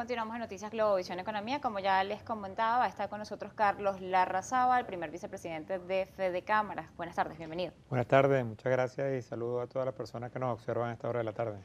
Continuamos en Noticias Globovisión Economía. Como ya les comentaba, está con nosotros Carlos Larrazábal, el primer vicepresidente de Fede Cámaras. Buenas tardes, bienvenido. Buenas tardes, muchas gracias y saludo a todas las personas que nos observan a esta hora de la tarde.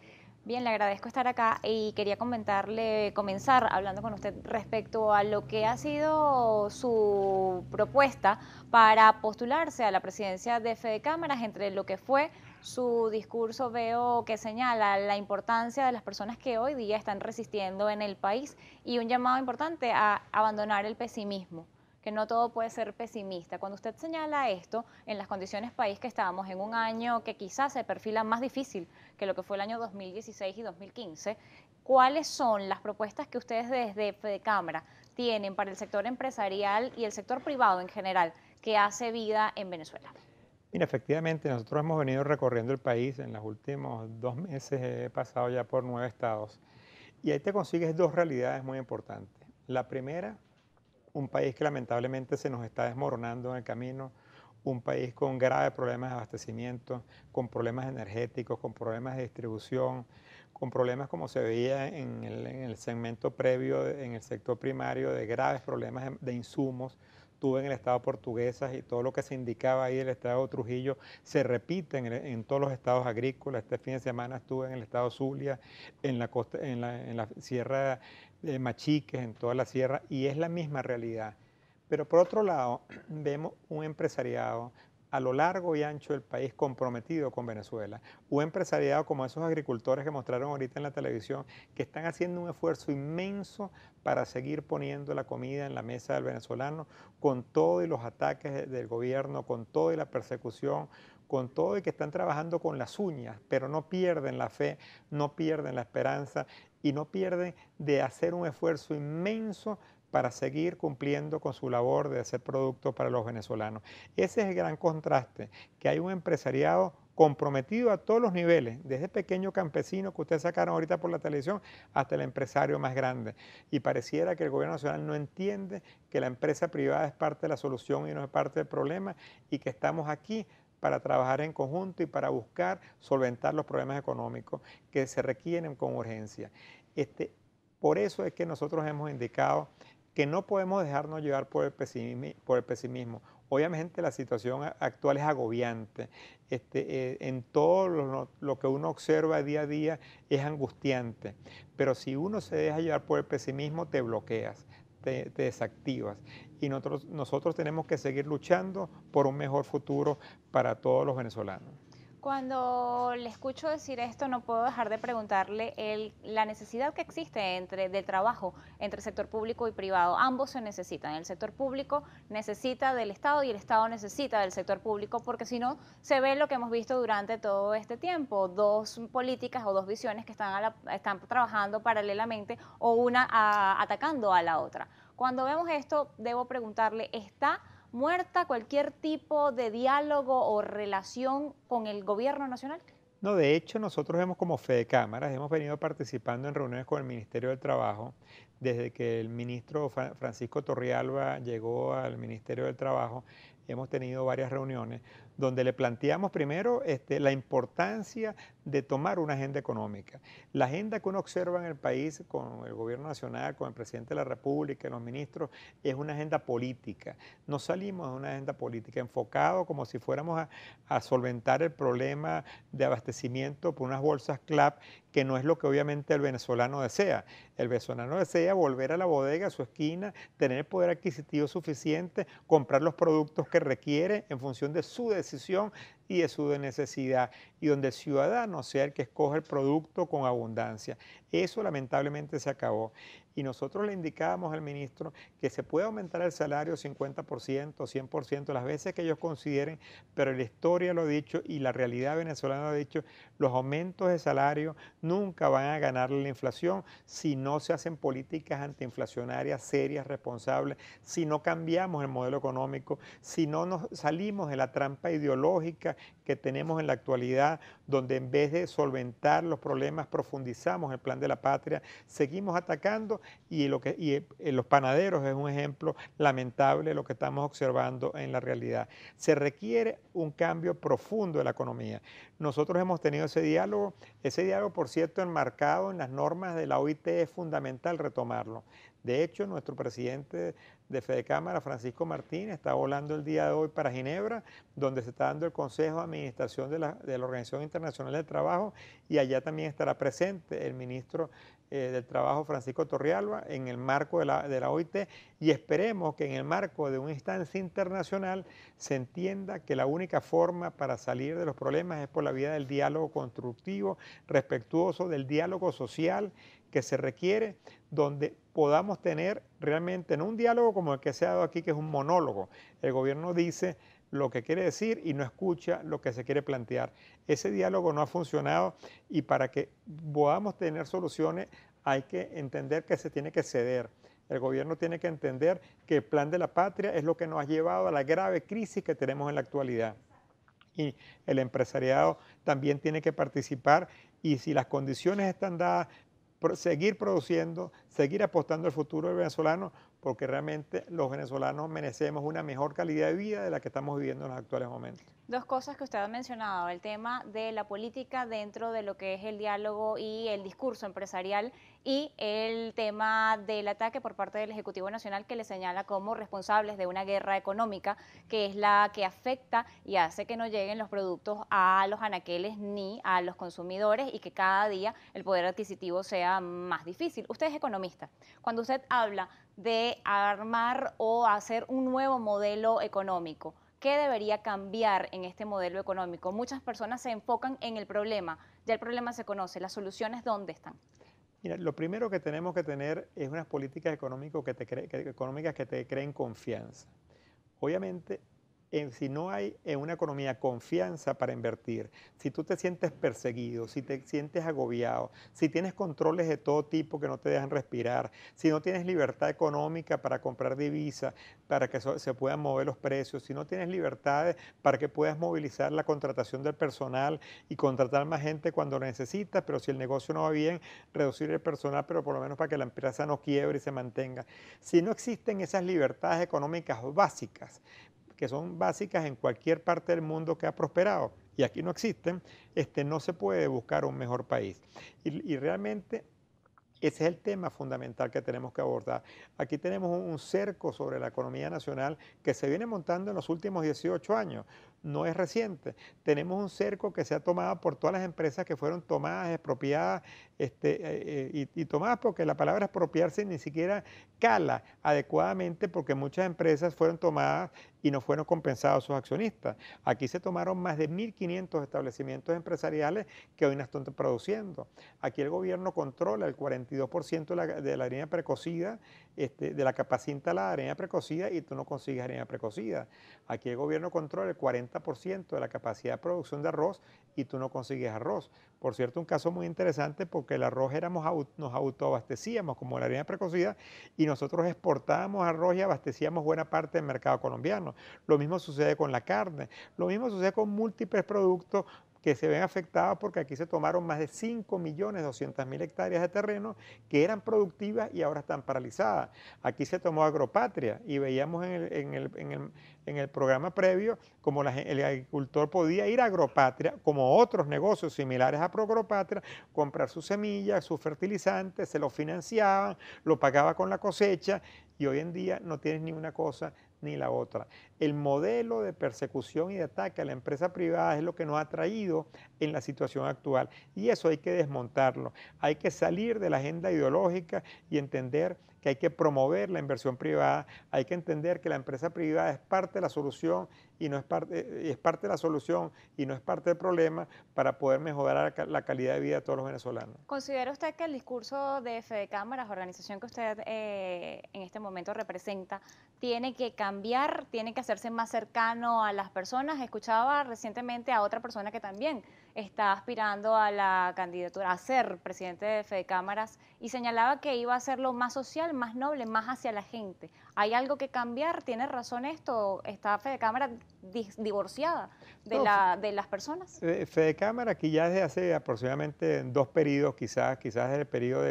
Bien, le agradezco estar acá y quería comenzar hablando con usted respecto a lo que ha sido su propuesta para postularse a la presidencia de Fede Cámaras. Entre lo que fue su discurso, veo que señala la importancia de las personas que hoy día están resistiendo en el país y un llamado importante a abandonar el pesimismo, que no todo puede ser pesimista. Cuando usted señala esto, en las condiciones país que estábamos, en un año que quizás se perfila más difícil que lo que fue el año 2016 y 2015, ¿cuáles son las propuestas que ustedes desde Fedecámara tienen para el sector empresarial y el sector privado en general que hace vida en Venezuela? Mira, efectivamente, nosotros hemos venido recorriendo el país en los últimos 2 meses, he pasado ya por 9 estados y ahí te consigues dos realidades muy importantes. La primera, un país que lamentablemente se nos está desmoronando en el camino, un país con graves problemas de abastecimiento, con problemas energéticos, con problemas de distribución, con problemas como se veía en el segmento previo, en el sector primario, de graves problemas de insumos. Tuve en el estado Portuguesas y todo lo que se indicaba ahí del estado de Trujillo se repite en todos los estados agrícolas. Este fin de semana estuve en el estado Zulia, en la costa, en la sierra de Machiques, en toda la sierra, y es la misma realidad. Pero por otro lado, vemos un empresariado a lo largo y ancho del país comprometido con Venezuela. Un empresariado como esos agricultores que mostraron ahorita en la televisión, que están haciendo un esfuerzo inmenso para seguir poniendo la comida en la mesa del venezolano, con todo y los ataques del gobierno, con todo y la persecución, con todo y que están trabajando con las uñas, pero no pierden la fe, no pierden la esperanza y no pierden de hacer un esfuerzo inmenso para seguir cumpliendo con su labor de hacer productos para los venezolanos. Ese es el gran contraste, que hay un empresariado comprometido a todos los niveles, desde pequeño campesino que ustedes sacaron ahorita por la televisión hasta el empresario más grande. Y pareciera que el gobierno nacional no entiende que la empresa privada es parte de la solución y no es parte del problema y que estamos aquí para trabajar en conjunto y para buscar solventar los problemas económicos que se requieren con urgencia. Por eso es que nosotros hemos indicado que no podemos dejarnos llevar por el pesimismo. Obviamente la situación actual es agobiante. En todo lo que uno observa día a día es angustiante. Pero si uno se deja llevar por el pesimismo, te bloqueas, te desactivas. Y nosotros tenemos que seguir luchando por un mejor futuro para todos los venezolanos. Cuando le escucho decir esto, no puedo dejar de preguntarle la necesidad que existe del trabajo entre sector público y privado. Ambos se necesitan. El sector público necesita del Estado y el Estado necesita del sector público, porque si no, se ve lo que hemos visto durante todo este tiempo: dos políticas o dos visiones que están trabajando paralelamente o una atacando a la otra. Cuando vemos esto, debo preguntarle, ¿está muerta cualquier tipo de diálogo o relación con el gobierno nacional? No, de hecho, nosotros como Fedecámaras hemos venido participando en reuniones con el Ministerio del Trabajo desde que el ministro Francisco Torrealba llegó al Ministerio del Trabajo. Hemos tenido varias reuniones donde le planteamos primero la importancia de tomar una agenda económica. La agenda que uno observa en el país con el gobierno nacional, con el presidente de la República, los ministros, es una agenda política. No salimos de una agenda política enfocado como si fuéramos a solventar el problema de abastecimiento por unas bolsas CLAP, que no es lo que obviamente el venezolano desea. El venezolano desea volver a la bodega, a su esquina, tener el poder adquisitivo suficiente, comprar los productos que requiere en función de su decisión y de su necesidad, y donde el ciudadano sea el que escoge el producto con abundancia. Eso lamentablemente se acabó. Y nosotros le indicábamos al ministro que se puede aumentar el salario 50%, 100%, las veces que ellos consideren, pero la historia lo ha dicho y la realidad venezolana lo ha dicho: los aumentos de salario nunca van a ganarle la inflación si no se hacen políticas antiinflacionarias serias, responsables, si no cambiamos el modelo económico, si no nos salimos de la trampa ideológica que tenemos en la actualidad, donde en vez de solventar los problemas profundizamos el plan de la patria, seguimos atacando y los panaderos es un ejemplo lamentable de lo que estamos observando en la realidad. Se requiere un cambio profundo de la economía. Nosotros hemos tenido ese diálogo, por cierto, enmarcado en las normas de la OIT, es fundamental retomarlo. De hecho, nuestro presidente de Fedecámara, Francisco Martínez, está volando el día de hoy para Ginebra, donde se está dando el Consejo de Administración de la Organización Internacional del Trabajo, y allá también estará presente el ministro del Trabajo, Francisco Torrealba, en el marco de la OIT, y esperemos que en el marco de una instancia internacional se entienda que la única forma para salir de los problemas es por la vía del diálogo constructivo, respetuoso, del diálogo social que se requiere, donde podamos tener realmente no un diálogo como el que se ha dado aquí, que es un monólogo. El gobierno dice lo que quiere decir y no escucha lo que se quiere plantear. Ese diálogo no ha funcionado, y para que podamos tener soluciones hay que entender que se tiene que ceder. El gobierno tiene que entender que el plan de la patria es lo que nos ha llevado a la grave crisis que tenemos en la actualidad. Y el empresariado también tiene que participar, y si las condiciones están dadas, seguir produciendo, seguir apostando al futuro del venezolano, porque realmente los venezolanos merecemos una mejor calidad de vida de la que estamos viviendo en los actuales momentos. Dos cosas que usted ha mencionado, el tema de la política dentro de lo que es el diálogo y el discurso empresarial, y el tema del ataque por parte del Ejecutivo Nacional, que le señala como responsables de una guerra económica que es la que afecta y hace que no lleguen los productos a los anaqueles ni a los consumidores, y que cada día el poder adquisitivo sea más difícil. Usted es economista. Cuando usted habla de armar o hacer un nuevo modelo económico, ¿qué debería cambiar en este modelo económico? Muchas personas se enfocan en el problema, ya el problema se conoce, las soluciones ¿dónde están? Mira, lo primero que tenemos que tener es unas políticas económicas que te creen confianza. Obviamente, si no hay en una economía confianza para invertir, si tú te sientes perseguido, si te sientes agobiado, si tienes controles de todo tipo que no te dejan respirar, si no tienes libertad económica para comprar divisas, para que se puedan mover los precios, si no tienes libertades para que puedas movilizar la contratación del personal y contratar más gente cuando lo necesitas, pero si el negocio no va bien, reducir el personal, pero por lo menos para que la empresa no quiebre y se mantenga. Si no existen esas libertades económicas básicas, que son básicas en cualquier parte del mundo que ha prosperado, y aquí no existen, no se puede buscar un mejor país. Y realmente ese es el tema fundamental que tenemos que abordar. Aquí tenemos un cerco sobre la economía nacional que se viene montando en los últimos 18 años, no es reciente. Tenemos un cerco que se ha tomado por todas las empresas que fueron tomadas, expropiadas, y tomadas porque la palabra expropiarse ni siquiera cala adecuadamente, porque muchas empresas fueron tomadas y no fueron compensados sus accionistas. Aquí se tomaron más de 1.500 establecimientos empresariales que hoy no están produciendo. Aquí el gobierno controla el 42% de la harina precocida, de la capacidad instalada de harina precocida, y tú no consigues harina precocida. Aquí el gobierno controla el 40% de la capacidad de producción de arroz, y tú no consigues arroz. Por cierto, un caso muy interesante, porque el arroz nos autoabastecíamos como la harina precocida, y nosotros exportábamos arroz y abastecíamos buena parte del mercado colombiano. Lo mismo sucede con la carne, lo mismo sucede con múltiples productos que se ven afectados, porque aquí se tomaron más de 5.200.000 hectáreas de terreno que eran productivas y ahora están paralizadas. Aquí se tomó Agropatria, y veíamos en el programa previo como el agricultor podía ir a Agropatria, como otros negocios similares a Agropatria, comprar sus semillas, sus fertilizantes, se los financiaban, lo pagaba con la cosecha, y hoy en día no tienes ni una cosa ni la otra. El modelo de persecución y de ataque a la empresa privada es lo que nos ha traído en la situación actual, y eso hay que desmontarlo. Hay que salir de la agenda ideológica y entender que hay que promover la inversión privada, hay que entender que la empresa privada es parte de la solución y no es parte de la solución y no es parte del problema, para poder mejorar la calidad de vida de todos los venezolanos. ¿Considera usted que el discurso de Fedecámaras, organización que usted en este momento representa, tiene que cambiar, tiene que hacerse más cercano a las personas? Escuchaba recientemente a otra persona que también está aspirando a la candidatura a ser presidente de Fedecámaras, y señalaba que iba a hacerlo más social, más noble, más hacia la gente. ¿Hay algo que cambiar? ¿Tiene razón esto? ¿Está Fedecámaras divorciada de, No, de las personas? Fedecámara, aquí ya desde hace aproximadamente 2 periodos, quizás el periodo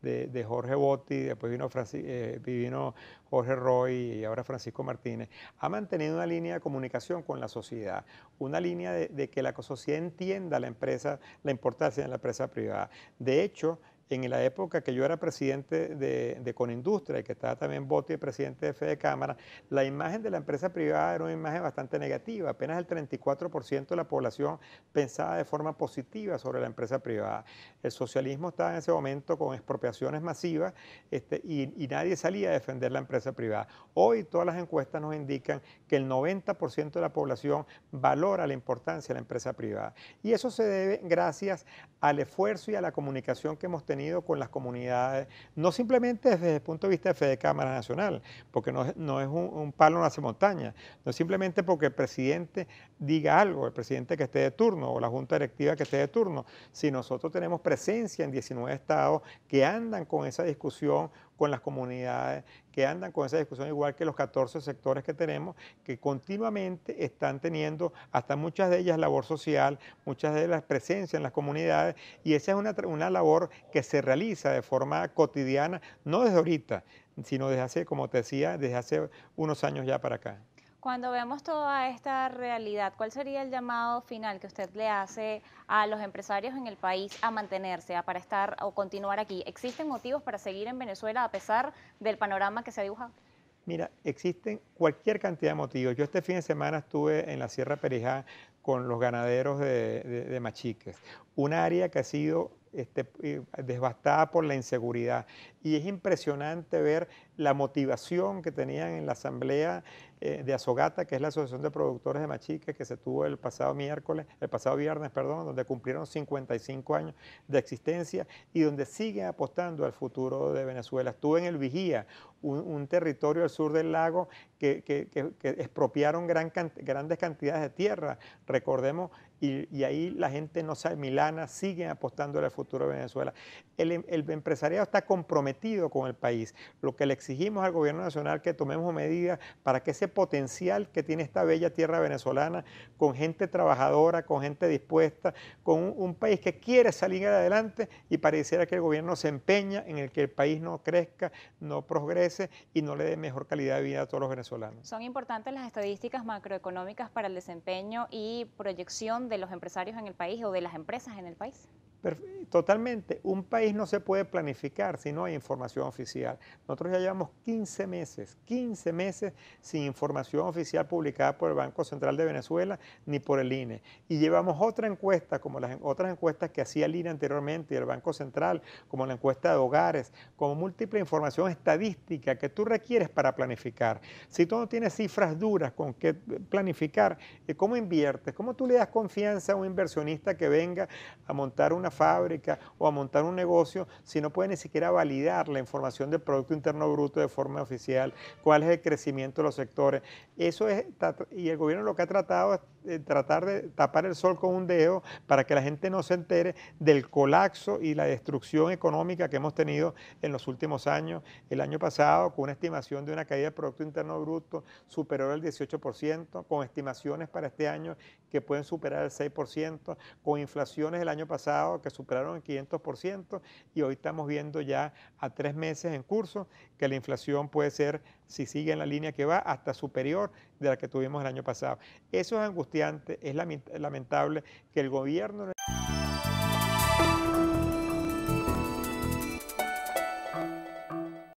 de Jorge Botti, después vino Jorge Roy y ahora Francisco Martínez, ha mantenido una línea de comunicación con la sociedad, una línea de que la sociedad entienda la empresa, la importancia de la empresa privada. De hecho, en la época que yo era presidente de Conindustria y que estaba también Botti, presidente de Fede Cámara, la imagen de la empresa privada era una imagen bastante negativa. Apenas el 34% de la población pensaba de forma positiva sobre la empresa privada. El socialismo estaba en ese momento con expropiaciones masivas y nadie salía a defender la empresa privada. Hoy todas las encuestas nos indican que el 90% de la población valora la importancia de la empresa privada. Y eso se debe gracias al esfuerzo y a la comunicación que hemos tenido con las comunidades, no simplemente desde el punto de vista de Fede Cámara Nacional, porque no es un palo no hace montaña, no es simplemente porque el presidente diga algo, el presidente que esté de turno o la junta directiva que esté de turno, si nosotros tenemos presencia en 19 estados que andan con esa discusión con las comunidades, que andan con esa discusión igual que los 14 sectores que tenemos, que continuamente están teniendo, hasta muchas de ellas, labor social, muchas de ellas presencia en las comunidades, y esa es una labor que se realiza de forma cotidiana, no desde ahorita, sino desde hace, como te decía, desde hace unos años ya para acá. Cuando vemos toda esta realidad, ¿cuál sería el llamado final que usted le hace a los empresarios en el país a mantenerse, para estar o continuar aquí? ¿Existen motivos para seguir en Venezuela a pesar del panorama que se ha dibujado? Mira, existen cualquier cantidad de motivos. Yo este fin de semana estuve en la Sierra Perijá con los ganaderos de Machiques, un área que ha sido devastada por la inseguridad. Y es impresionante ver la motivación que tenían en la asamblea de Azogata, que es la Asociación de Productores de Machiques, que se tuvo el pasado viernes, perdón, donde cumplieron 55 años de existencia y donde siguen apostando al futuro de Venezuela. Estuve en el Vigía, un territorio al sur del lago que expropiaron grandes cantidades de tierra, recordemos, y ahí la gente no sabe, Milana, siguen apostando al futuro de Venezuela. El empresariado está comprometido con el país. Lo que le exigimos al gobierno nacional que tomemos medidas para que ese potencial que tiene esta bella tierra venezolana, con gente trabajadora, con gente dispuesta, con un país que quiere salir adelante, y pareciera que el gobierno se empeña en el que el país no crezca, no progrese y no le dé mejor calidad de vida a todos los venezolanos. Son importantes las estadísticas macroeconómicas para el desempeño y proyección de los empresarios en el país o de las empresas en el país. Totalmente. Un país no se puede planificar si no hay información oficial. Nosotros ya llevamos 15 meses sin información oficial publicada por el Banco Central de Venezuela ni por el INE. Y llevamos otra encuesta, como las otras encuestas que hacía el INE anteriormente y el Banco Central, como la encuesta de hogares, como múltiple información estadística que tú requieres para planificar. Si tú no tienes cifras duras con qué planificar, ¿cómo inviertes? ¿Cómo tú le das confianza a un inversionista que venga a montar una fábrica o a montar un negocio si no puede ni siquiera validar la información del Producto Interno Bruto de forma oficial, cuál es el crecimiento de los sectores? Eso es, y el gobierno lo que ha tratado es tratar de tapar el sol con un dedo para que la gente no se entere del colapso y la destrucción económica que hemos tenido en los últimos años. El año pasado, con una estimación de una caída del Producto Interno Bruto superior al 18%, con estimaciones para este año que pueden superar el 6%, con inflaciones el año pasado que superaron el 500%, y hoy estamos viendo ya a 3 meses en curso que la inflación puede ser, si sigue en la línea que va, hasta superior de la que tuvimos el año pasado. Eso es angustiante, es lamentable que el gobierno